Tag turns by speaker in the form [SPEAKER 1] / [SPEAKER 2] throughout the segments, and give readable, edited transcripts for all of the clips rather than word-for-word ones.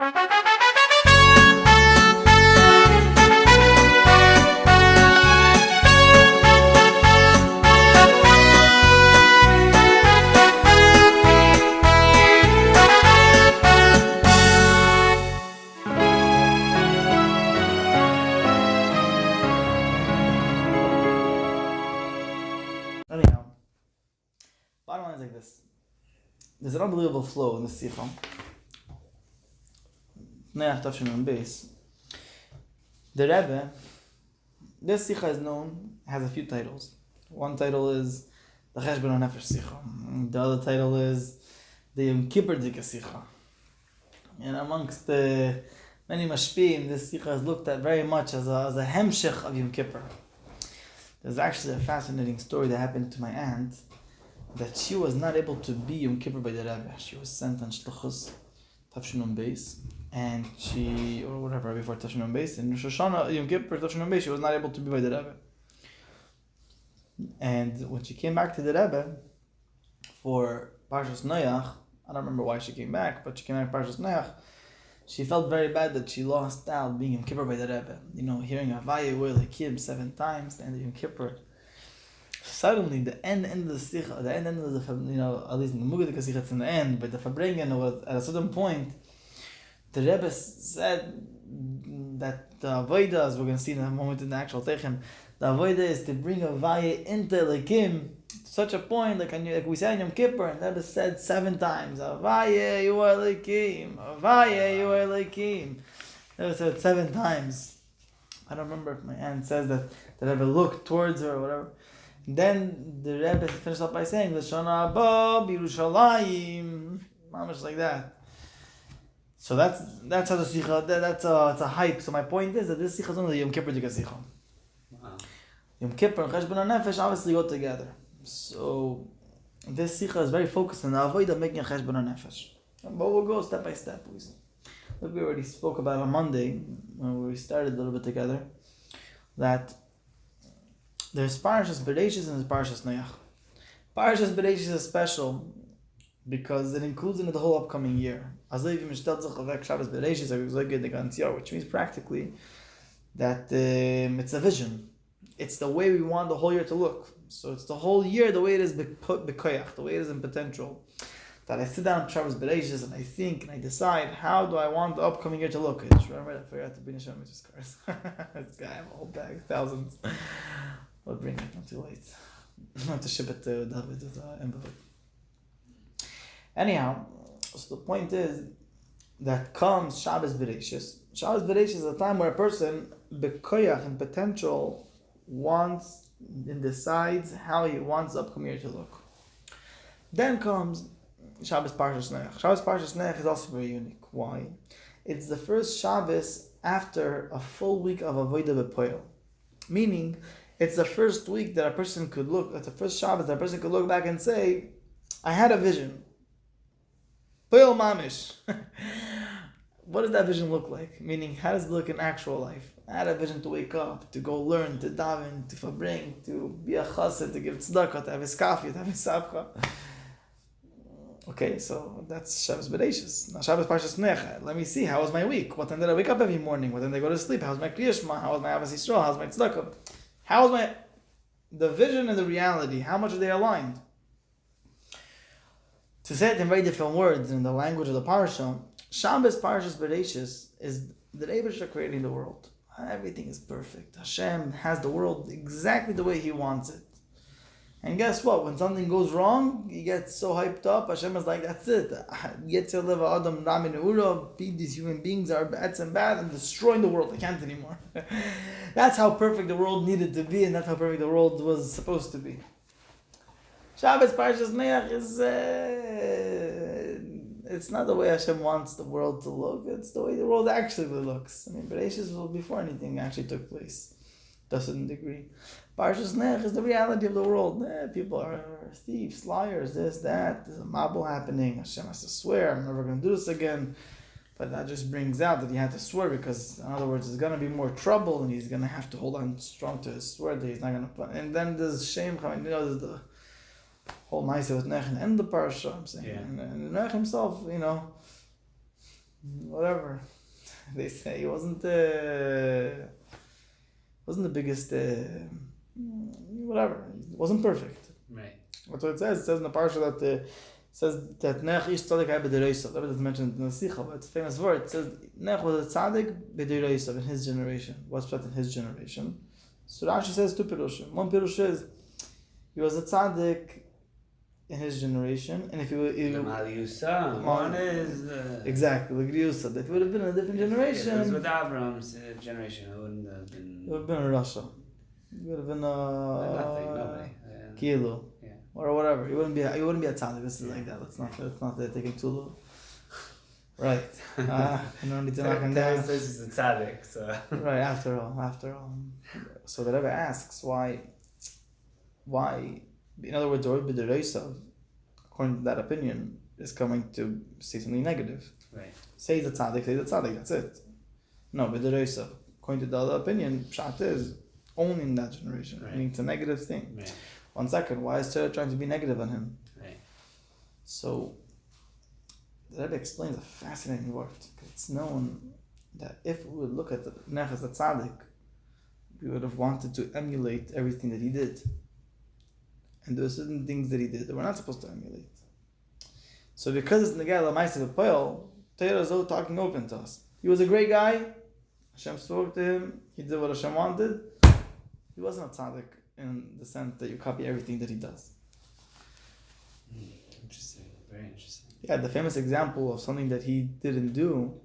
[SPEAKER 1] Anyhow, bottom line is like this. There's an unbelievable flow in the sicha. Noach touching on base. The Rebbe, this sicha is known, has a few titles. One title is the Cheshbon nefesh sicha. The other title is the Yom Kippur sicha. And amongst the many mashpim, this sicha is looked at very much as a hemshech of Yom Kippur. There's actually a fascinating story that happened to my aunt, that she was not able to be Yom Kippur by the Rebbe. She was sent on shluchus, Tafshinun Beis, and or whatever, before Tafshinun Beis, and Rosh Hashanah, Yom Kippur, Tafshinun Beis, she was not able to be by the Rebbe. And when she came back to the Rebbe for Parashas Noach, I don't remember why she came back, but she came back for Parashas Noach, she felt very bad that she lost out being Yom Kippur by the Rebbe. You know, hearing Havaya Lekim 7 times, the end of Yom Kippur. Suddenly, the end of the sicha, the end of the, at least in the Mugadik sicha, it's in the end, but the Fabringen was at a certain point, the Rebbe said that the Avodah, as we're going to see in a moment in the actual Teichem, the Avodah is to bring Havaya into Lekim, to such a point, like we say in Yom Kippur, and the Rebbe said 7 times, Havaya you are Lekim, Havaya you are Lekim. The Rebbe said 7 times. I don't remember if my aunt says that the Rebbe looked towards her or whatever. Then the Rebbe finished up by saying, L'shana haba b'Yerushalayim, mamish like that. So that's how the sicha, it's a hype. So my point is that this sicha is only Yom Kippur sicha. Wow. Yom Kippur and Cheshbon nefesh obviously go together. So this sicha is very focused on the avodah making a Cheshbon nefesh. But we'll go step by step. Like we already spoke about on Monday, when we started a little bit together, that there's Parashas Bereshis and there's Parashas Noach. Parashas Bereshis is special because it includes in it the whole upcoming year. Which means practically that it's a vision. It's the way we want the whole year to look. So it's the whole year the way it is bekoyach, the way it is in potential. That I sit down on Parashas Bereshis and I think and I decide, how do I want the upcoming year to look? I forgot to bring a cards. This guy, I have a whole bag, thousands. I'll bring it, not too late. I have to ship it to David with an envelope. Anyhow, so the point is that comes Shabbos Bereshis. Shabbos Bereshis is a time where a person, bekoyach, in potential, wants and decides how he wants the upcoming year to look. Then comes Shabbos Parashas Noach. Shabbos Parashas Noach is also very unique. Why? It's the first Shabbos after a full week of Avodah B'Poel. Meaning, it's the first week that a person could look, it's the first Shabbos that a person could look back and say, I had a vision. Poel Mamish. What does that vision look like? Meaning, how does it look in actual life? I had a vision to wake up, to go learn, to daven, to fabring, to be a chassid, to give tzedakah, to have his kafi, to have his sabcha. Okay, so that's Shabbos Bereshis. Now Shabbos Parashas Noach. Let me see, how was my week? What time did I wake up every morning? What time did I go to sleep? How was my Kriya Shema? How was my Avos Yisrael? How was my tzedakah? How was the vision and the reality? How much are they aligned? To say it in very different words, in the language of the parasha, Shabbos Parashas Bereshis is the Rebbe creating the world. Everything is perfect. Hashem has the world exactly the way He wants it. And guess what? When something goes wrong, you get so hyped up. Hashem is like, that's it. These human beings are bad and bad and destroying the world. I can't anymore. That's how perfect the world needed to be, and that's how perfect the world was supposed to be. Shabbos Parashas Noach is it's not the way Hashem wants the world to look. It's the way the world actually looks. I mean, Bereshis was before anything actually took place, to a certain degree. Parashas Noach is the reality of the world. People are thieves, liars, this, that. There's a mabul happening. Hashem has to swear, I'm never going to do this again. But that just brings out that he had to swear because, in other words, there's going to be more trouble and he's going to have to hold on strong to his swear that he's not going to put. And then there's shame coming. There's the whole nice with Noach and the parasha, I'm saying. Yeah. And Noach himself, whatever. They say he wasn't the biggest, whatever. He wasn't perfect.
[SPEAKER 2] Right.
[SPEAKER 1] That's what it says. It says in the Parashas that Noach ish tzaddik hay b'direisav. Rebbe doesn't mention it in the sicha, but it's a famous word. It says Noach was a tzaddik b'direisav in his generation. What's that in his generation? So Rashi says two pirushim. One pirush is he was a tzaddik in his generation, and if he would,
[SPEAKER 2] One is
[SPEAKER 1] exactly like Geula, that would have been a different generation.
[SPEAKER 2] It was with Avram's generation. It wouldn't have been.
[SPEAKER 1] It would have been a Russia. It would have been
[SPEAKER 2] Nobody.
[SPEAKER 1] Kilo.
[SPEAKER 2] Yeah.
[SPEAKER 1] Or whatever. He wouldn't be a tzaddik. This is like that. Let's not taking tulu. Right. No need to knock him down.
[SPEAKER 2] This is a tzaddik, so.
[SPEAKER 1] Right. After all. So the Rebbe asks why. In other words, the word b'dereisav, according to that opinion, is coming to say something negative.
[SPEAKER 2] Right.
[SPEAKER 1] Say the tzaddik, that's it. No, b'dereisav. According to the other opinion, pshat is only in that generation,
[SPEAKER 2] right.
[SPEAKER 1] Meaning it's a negative thing.
[SPEAKER 2] Right.
[SPEAKER 1] 1 second, why is Torah trying to be negative on him?
[SPEAKER 2] Right.
[SPEAKER 1] So, the Rebbe explains a fascinating word. It's known that if we would look at the Noach as a tzaddik, we would have wanted to emulate everything that he did. And there are certain things that he did that we're not supposed to emulate. So because it's Negei L'Maaseh V'Poel, Torah is all talking open to us. He was a great guy. Hashem spoke to him. He did what Hashem wanted. He wasn't a tzaddik in the sense that you copy everything that he does.
[SPEAKER 2] Interesting. Very interesting.
[SPEAKER 1] Yeah, the famous example of something that he didn't do,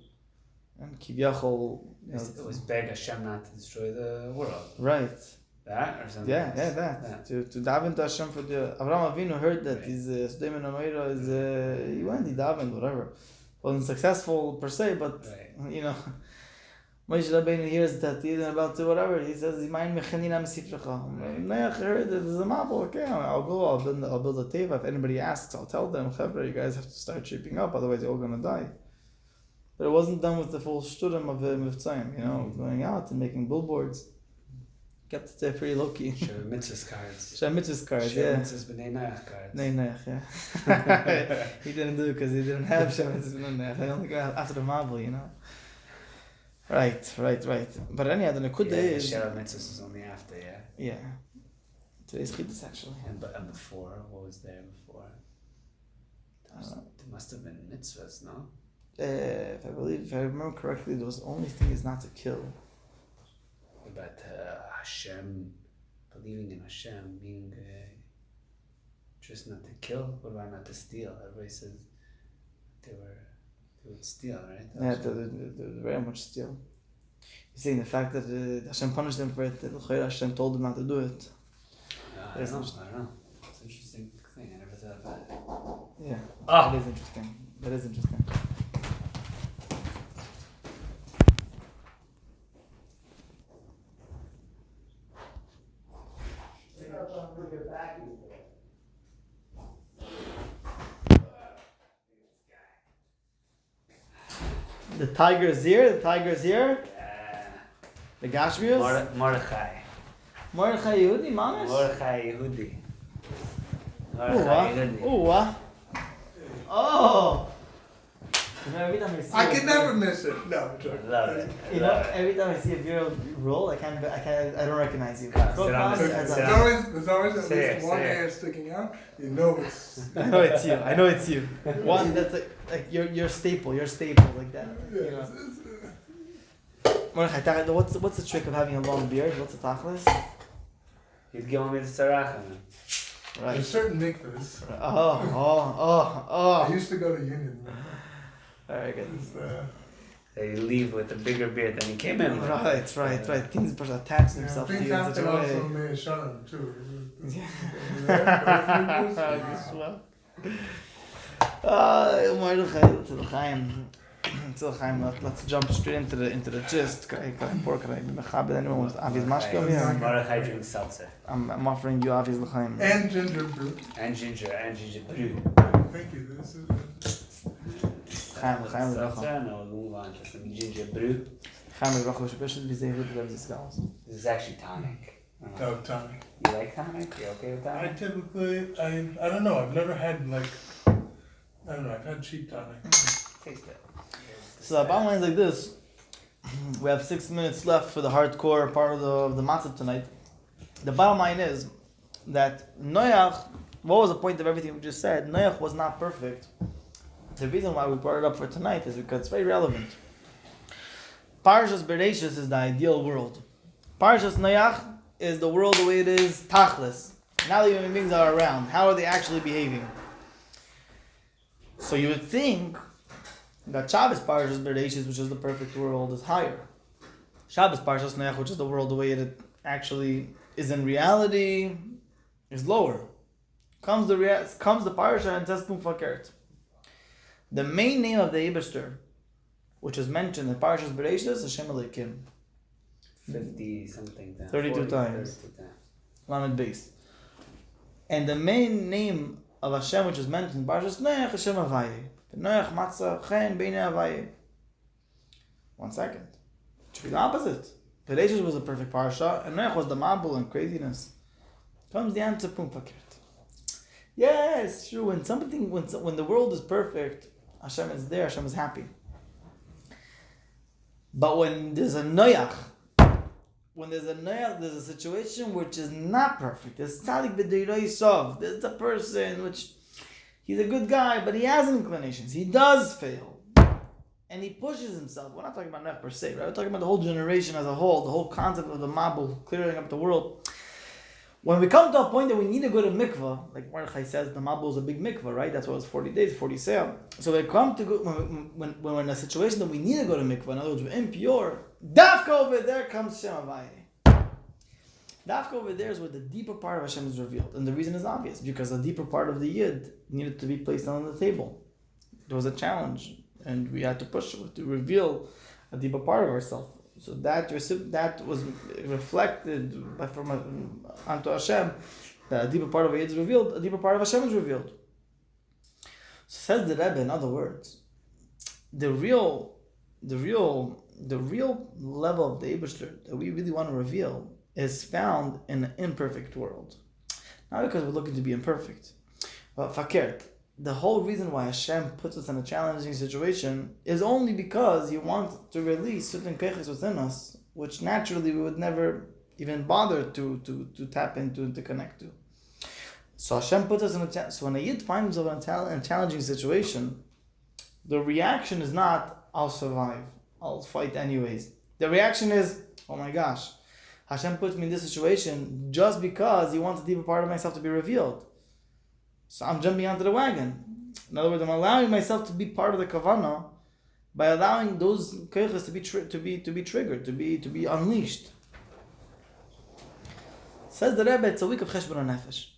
[SPEAKER 1] and Kivyachol.
[SPEAKER 2] It was beg Hashem not to destroy the world.
[SPEAKER 1] Right.
[SPEAKER 2] That or something?
[SPEAKER 1] Yeah, that. To daven to Hashem for the Avraham Avinu heard that his Sodom and Gomorrah is he went, he davened, whatever. Wasn't successful per se, but Moshe Rabbeinu hears that he isn't about to whatever. He says, "Imayin mechanina mesifrecha." Noach heard that there's a mabel. Okay, I'll go. I'll build a teva. If anybody asks, I'll tell them. Chevra, you guys have to start shaping up, otherwise you're all gonna die. But it wasn't done with the full shturim of Mivtzayim, going out and making billboards. Kept it pretty low key.
[SPEAKER 2] Sheva mitzvahs cards.
[SPEAKER 1] Sheva mitzvahs cards,
[SPEAKER 2] Sheva mitzvahs b'nei Noach cards.
[SPEAKER 1] B'nei Noach, yeah. He didn't do it because he didn't have Sheva mitzvahs b'nei Noach. He only got after the mabel, Right. But anyhow, the Nekuda is...
[SPEAKER 2] Sheva mitzvahs is only after,
[SPEAKER 1] Yeah. Today's Chiddush, actually.
[SPEAKER 2] And before, what was there before? There must have been mitzvahs, no?
[SPEAKER 1] If I remember correctly, the only thing is not to kill.
[SPEAKER 2] But Hashem, believing in Hashem, being just not to kill. What about not to steal? Everybody says they would steal, right?
[SPEAKER 1] They very much steal. You're saying the fact that Hashem punished them for it, that Hashem told them not to do it.
[SPEAKER 2] I don't know. It's an interesting thing. I never thought about it.
[SPEAKER 1] Yeah.
[SPEAKER 2] That
[SPEAKER 1] is interesting. The tiger is here.
[SPEAKER 2] Yeah.
[SPEAKER 1] The Gashmius.
[SPEAKER 2] Mordechai
[SPEAKER 1] Yehudi, Mamish.
[SPEAKER 2] Mordechai Yehudi.
[SPEAKER 1] Oh. Every time
[SPEAKER 3] I can never miss it. No, I'm joking.
[SPEAKER 2] Love it.
[SPEAKER 1] Every time I see a bureau roll, I don't recognize you.
[SPEAKER 2] Sit on.
[SPEAKER 3] There's always at least one hair sticking out. You know it's.
[SPEAKER 1] I know it's you. One that's like your staple like that.
[SPEAKER 3] Yeah,
[SPEAKER 1] What's the trick of having a long beard? What's the tachlis?
[SPEAKER 2] He's giving me the tzarachem.
[SPEAKER 1] Right.
[SPEAKER 3] There's certain mikvahs.
[SPEAKER 1] Oh.
[SPEAKER 3] I used to go to Union.
[SPEAKER 1] Very good.
[SPEAKER 2] They leave with a bigger beard than he came in with.
[SPEAKER 1] Right. Things attach themselves to
[SPEAKER 3] Things
[SPEAKER 1] you in such
[SPEAKER 3] happen
[SPEAKER 1] a way.
[SPEAKER 3] also in Shannon too.
[SPEAKER 1] Let's jump straight into the gist. Anyone wants Avi's mashka here?
[SPEAKER 2] Mordechai drinks seltzer.
[SPEAKER 1] I'm offering you Avi's l'chaim.
[SPEAKER 3] And ginger brew.
[SPEAKER 2] And ginger brew.
[SPEAKER 3] Thank you. This is.
[SPEAKER 2] Seltzer, no, we'll move on to some ginger brew. This is actually tonic.
[SPEAKER 3] Oh, tonic.
[SPEAKER 2] You like tonic? You okay with
[SPEAKER 3] I
[SPEAKER 2] tonic?
[SPEAKER 3] typically, I don't know. I've never had I've had cheap tonic.
[SPEAKER 2] Taste it.
[SPEAKER 1] So the bottom line is like this. We have 6 minutes left for the hardcore part of the matzah tonight. The bottom line is that Noach, what was the point of everything we just said? Noach was not perfect. The reason why we brought it up for tonight is because it's very relevant. Parashas Bereshis is the ideal world. Parashas Noach is the world the way it is, tachlis. Now the human beings are around. How are they actually behaving? So you would think that Shabbos Parashas Bereshis, which is the perfect world, is higher. Shabbos Parashas Noach, which is the world the way it actually is in reality, is lower. Comes the parasha and says Fakert. The main name of the Eibishter, which is mentioned in Parashas Bereshis, is Hashem Elokim.
[SPEAKER 2] 50 something.
[SPEAKER 1] 32 times. Lamed Beis. And the main name of Hashem, which is mentioned in Parashas Noach, Hashem Avaye. Noach Matzah Chen Beine Avaye. 1 second. It should be the opposite. Bereshis was a perfect parasha, and Noach was the mabul and craziness. Comes the answer, Fakert. Yeah, it's true. When the world is perfect, Hashem is there, Hashem is happy. But when there's a Noach, there's a situation which is not perfect. There's tzaddik b'deiroi sov. There's a person which, he's a good guy, but he has inclinations. He does fail. And he pushes himself. We're not talking about Noach per se, right? We're talking about the whole generation as a whole, the whole concept of the mabul, clearing up the world. When we come to a point that we need to go to mikvah, like Mordechai says, the mabul is a big mikvah, right? That's why it's 40 days, 40 sale. So when we're in a situation that we need to go to mikvah, in other words, we're impure, dafka over there comes Shem Havayeh. Dafka over there is where the deeper part of Hashem is revealed. And the reason is obvious, because the deeper part of the Yid needed to be placed on the table. There was a challenge, and we had to push it to reveal a deeper part of ourselves. So that was reflected onto Hashem. That a deeper part of Yid is revealed, a deeper part of Hashem is revealed. So says the Rebbe, in other words, the real level of the Eibishter that we really want to reveal is found in an imperfect world. Not because we're looking to be imperfect, but fakert. The whole reason why Hashem puts us in a challenging situation is only because He wants to release certain keiches within us, which naturally we would never even bother to tap into and to connect to. So Hashem puts us in a so when a Yid finds himself in a challenging situation, the reaction is not, I'll survive, I'll fight anyways. The reaction is, oh my gosh, Hashem puts me in this situation just because He wants a deeper part of myself to be revealed. So I'm jumping onto the wagon. In other words, I'm allowing myself to be part of the kavanah by allowing those keiches to be triggered, to be unleashed. Says the Rebbe, it's a week of Cheshbon nefesh.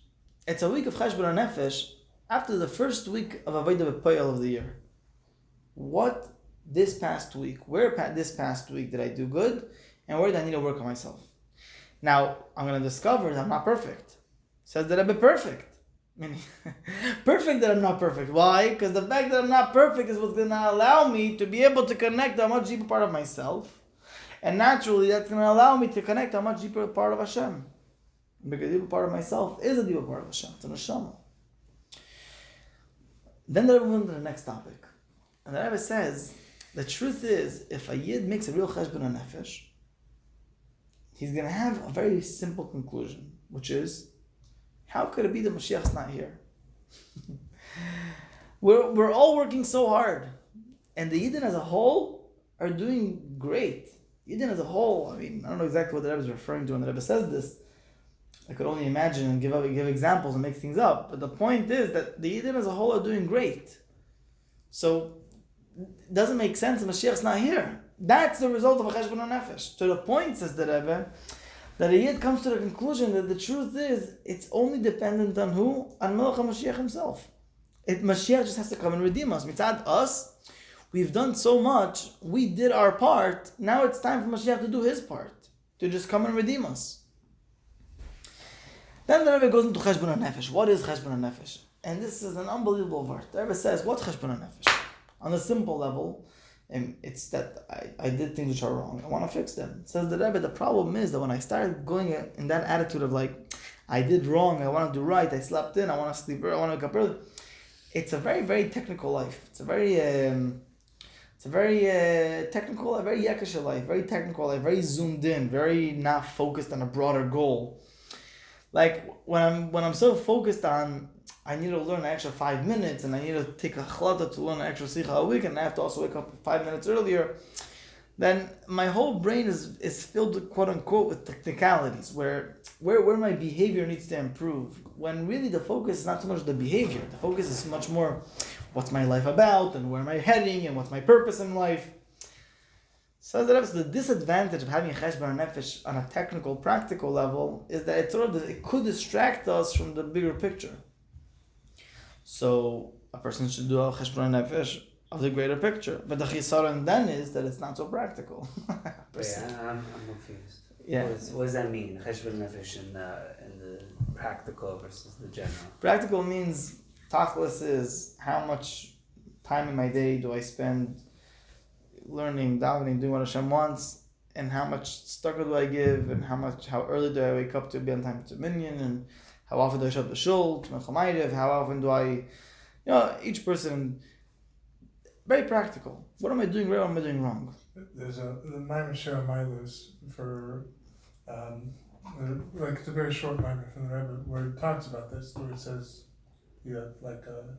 [SPEAKER 1] It's a week of Cheshbon nefesh after the first week of Avodah B'Poel of the year. Where this past week did I do good, and where did I need to work on myself? Now I'm going to discover that I'm not perfect. Says the Rebbe, perfect. Meaning, perfect that I'm not perfect. Why? Because the fact that I'm not perfect is what's going to allow me to be able to connect to a much deeper part of myself. And naturally, that's going to allow me to connect to a much deeper part of Hashem. Because the deeper part of myself is a deeper part of Hashem. It's a neshama. Then the Rebbe moves to the next topic. And the Rebbe says, the truth is, if a Yid makes a real Cheshbon nefesh, he's going to have a very simple conclusion, which is, how could it be that Moshiach's not here? We're all working so hard. And the Yidden as a whole are doing great. Yidden as a whole, I don't know exactly what the Rebbe is referring to when the Rebbe says this. I could only imagine and give examples and make things up. But the point is that the Yidden as a whole are doing great. So it doesn't make sense that Moshiach's not here. That's the result of a Cheshbon nefesh. To the point, says the Rebbe, that a Yid comes to the conclusion that the truth is, it's only dependent on who? On Menachem Moshiach himself. Mashiach just has to come and redeem us. Mitzad us, we've done so much, we did our part, now it's time for Mashiach to do his part, to just come and redeem us. Then the Rebbe goes into Cheshbon nefesh. What is Cheshbon nefesh? And this is an unbelievable verse. The Rebbe says, what's Cheshbon nefesh? On a simple level, it's that I did things which are wrong. I want to fix them. It says the Rebbe, the problem is that when I started going in that attitude of like, I did wrong, I want to do right, I slept in, I want to sleep early, I want to wake up early. It's a very, very technical life. It's a very It's a very technical, a very yakasha life, very technical life, very zoomed in, very not focused on a broader goal. Like when I'm so focused on, I need to learn an extra 5 minutes, and I need to take a chlata to learn an extra sicha a week, and I have to also wake up 5 minutes earlier, then my whole brain is filled with quote unquote with technicalities where my behavior needs to improve. When really the focus is not so much the behavior. The focus is much more what's my life about and where am I heading and what's my purpose in life. So the disadvantage of having a Cheshbon nefesh on a technical, practical level is that it could distract us from the bigger picture. So a person should do a Cheshbon nefesh of the greater picture. But the chisaron then is that it's not so practical.
[SPEAKER 2] I'm confused.
[SPEAKER 1] Yeah.
[SPEAKER 2] What does that mean? Cheshbon nefesh in the practical versus the general.
[SPEAKER 1] Practical means tachlis is how much time in my day do I spend learning, davening, doing what Hashem wants, and how much stucker do I give, and how early do I wake up to be on time to minyan, and how often do I show up to shul, to Menachem, how often do I, each person. Very practical. What am I doing right? What am I doing wrong?
[SPEAKER 3] There's the Maimon Shir Milos for, it's a very short Maimon from the Rebbe where it talks about this, where it says you have like a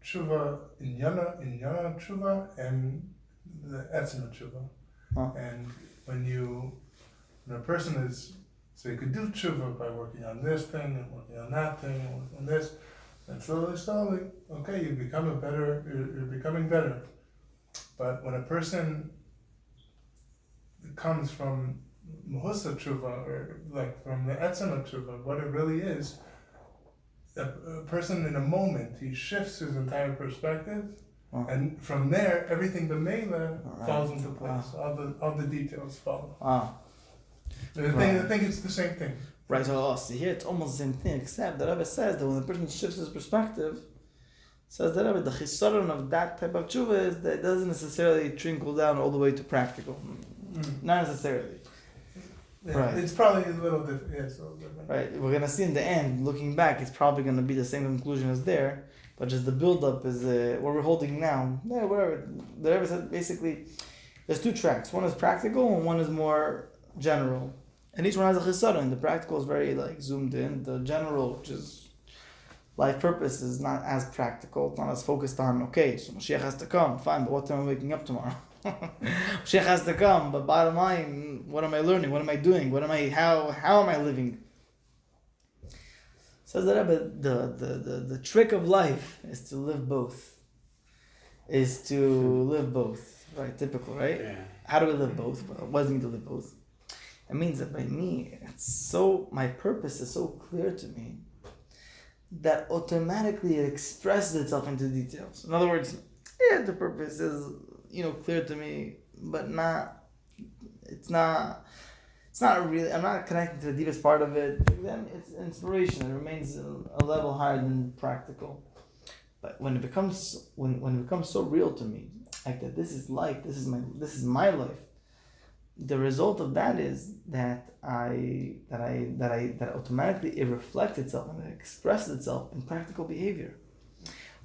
[SPEAKER 3] tshuva in yana tshuva and the etzema tshuva.
[SPEAKER 1] Huh.
[SPEAKER 3] And when a person is, so you could do tshuva by working on this thing and working on that thing and working on this. And slowly, okay, you're becoming better. But when a person comes from Mahusa Tshuva, or like from the Etzema Tshuva, what it really is, a person in a moment, he shifts his entire perspective, and from there, everything b'meila falls into place. All the details follow. And I think it's the same thing.
[SPEAKER 1] Right, so here it's almost the same thing, except the Rebbe says that when the person shifts his perspective, says the Rebbe, the chisaron of that type of tshuva is that it doesn't necessarily trickle down all the way to practical. Not necessarily.
[SPEAKER 3] Yeah,
[SPEAKER 1] right.
[SPEAKER 3] It's probably a little different. Yeah, it's a little different.
[SPEAKER 1] Right, we're going to see in the end, looking back, it's probably going to be the same conclusion as there, but just the build-up is what we're holding now. Yeah, whatever. The Rebbe said basically, there's two tracks. One is practical and one is more general. And each one has a chisaron. The practical is very zoomed in. The general, which is life purpose, is not as practical. It's not as focused on, okay, so Moshiach has to come. Fine, but what time am I waking up tomorrow? Moshiach has to come, but bottom line, what am I learning? What am I doing? How am I living? Says the Rebbe, the trick of life is to live both. Right, typical, right?
[SPEAKER 2] Yeah.
[SPEAKER 1] How do we live both? Well, what does it mean to live both? It means that by me, my purpose is so clear to me that automatically it expresses itself into details. In other words, the purpose is, clear to me, but it's not really, I'm not connecting to the deepest part of it. Then it's inspiration. It remains a level higher than practical. But when it becomes so real to me, like that this is life, this is my life, the result of that is that automatically it reflects itself and it expresses itself in practical behavior.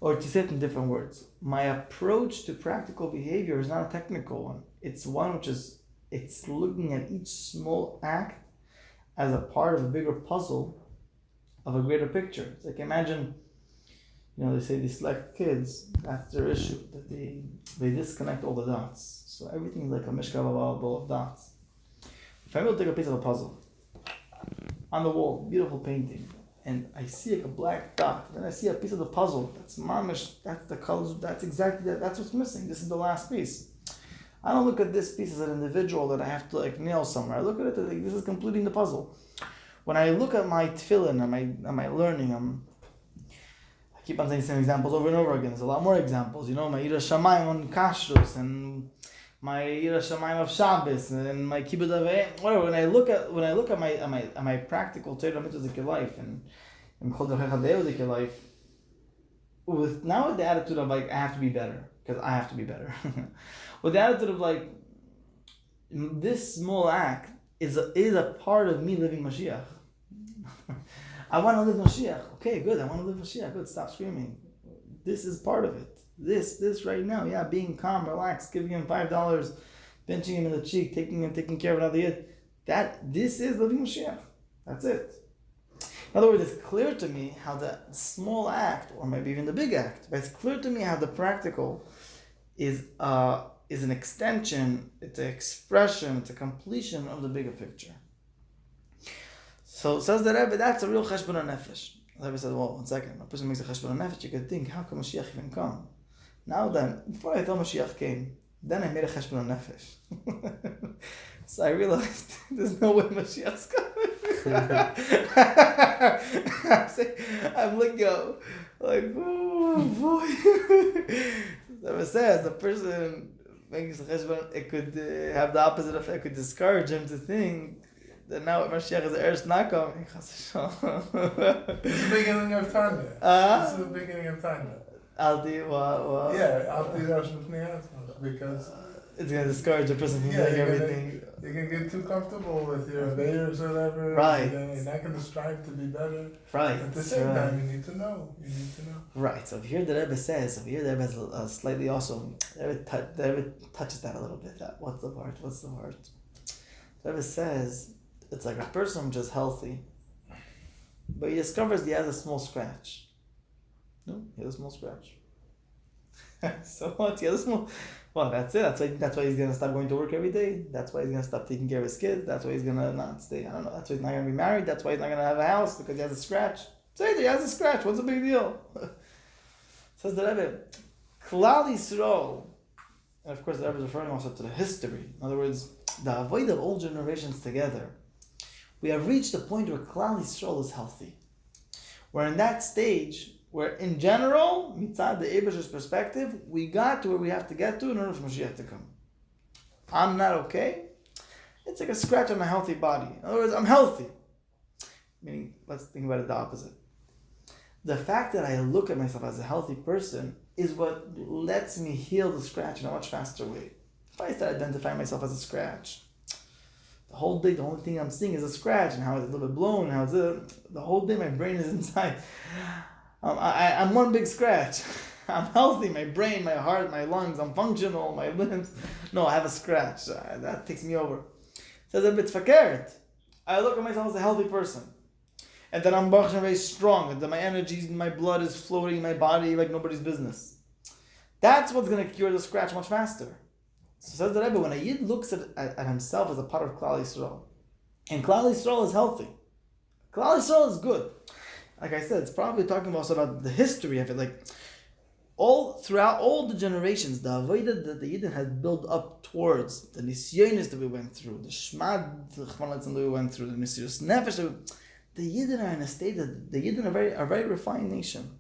[SPEAKER 1] Or to say it in different words, my approach to practical behavior is not a technical one. It's one which is, it's looking at each small act as a part of a bigger puzzle of a greater picture. It's like, imagine, they say dyslexic kids, that's their issue, that they disconnect all the dots. So everything is like a mishka ball of dots. If I'm able to take a piece of a puzzle on the wall, beautiful painting, and I see like a black dot, then I see a piece of the puzzle that's mamish, that's the colors, that's exactly that's what's missing. This is the last piece. I don't look at this piece as an individual that I have to nail somewhere. I look at it as this is completing the puzzle. When I look at my tefillin and my learning, I keep on saying the same examples over and over again. There's a lot more examples. My Yira Shamayim on Kashrus and my Yira Shamayim of Shabbos and my Kibbutz Avei, whatever. When I look at my practical Torah mitzvahs life and Chol Derech life, with the attitude of I have to be better because I have to be better. With the attitude of this small act is a part of me living Mashiach. I want to live Mashiach. Okay, good. I want to live Mashiach. Good. Stop screaming. This is part of it. This right now, yeah, being calm, relaxed, giving him $5, pinching him in the cheek, taking care of another yid. This is living Moshiach. That's it. In other words, it's clear to me how the small act, or maybe even the big act, but it's clear to me how the practical is an extension, it's an expression, it's a completion of the bigger picture. So says the Rebbe, that's a real Cheshbon nefesh. The Rebbe said, well, 1 second, a person makes a Cheshbon nefesh, you could think, how can Moshiach even come? Now then, before I thought Moshiach came, then I made a Cheshbon nefesh. So I realized there's no way Mashiach's coming. I'm like, oh boy. So it says the person makes a cheshbon, it could have the opposite effect. It could discourage him to think that now Mashiach is the Eretz not coming.
[SPEAKER 3] It's the beginning of Tanya. This is the beginning of Tanya.
[SPEAKER 1] What?
[SPEAKER 3] Yeah, Alti Rosh B'fnei Atzmach, because
[SPEAKER 1] it's going to discourage a person from doing everything.
[SPEAKER 3] You can get too comfortable with your layers or whatever.
[SPEAKER 1] Right.
[SPEAKER 3] You're not going to strive to be better.
[SPEAKER 1] Right.
[SPEAKER 3] At the same time, you need to know.
[SPEAKER 1] Right. So here the Rebbe says, here the Rebbe has slightly also, the Rebbe touches that a little bit. What's the part? The Rebbe says, it's like a person just healthy, but he discovers he has a small scratch. No, he has a small scratch. So what? He has a small... Well, that's it. That's why he's going to stop going to work every day. That's why he's going to stop taking care of his kids. That's why he's going to not stay. I don't know. That's why he's not going to be married. That's why he's not going to have a house, because he has a scratch. Zayden, he has a scratch. What's the big deal? Says the Rebbe, Klal Yisrael, and of course the Rebbe is referring also to the history. In other words, the avoid of all generations together. We have reached a point where Klal Yisrael is healthy. We're in that stage where, in general, mitzad the Eibusher's perspective, we got to where we have to get to in order for Moshiach to come. I'm not okay. It's like a scratch on a healthy body. In other words, I'm healthy. Meaning, let's think about it the opposite. The fact that I look at myself as a healthy person is what lets me heal the scratch in a much faster way. If I start identifying myself as a scratch, the whole day, the only thing I'm seeing is a scratch and how it's a little bit blown, how it's the whole day my brain is inside. I'm one big scratch. I'm healthy, my brain, my heart, my lungs, I'm functional, my limbs. No, I have a scratch. That takes me over. Says a bit fakert. I look at myself as a healthy person. And then I'm very strong. And then my energy, my blood is floating in my body like nobody's business. That's what's going to cure the scratch much faster. So says the Rebbe, when a Yid looks at himself as a part of Klal Yisrael, and Klal Yisrael is healthy, Klal Yisrael is good. Like I said, it's probably talking also about the history of it. Like, throughout all the generations, the avodah that the Yidden had built up towards, the nisyonis that we went through, the shmad that we went through, the nisyonis nefesh, the Yidden are in a state that the Yidden are a very refined nation.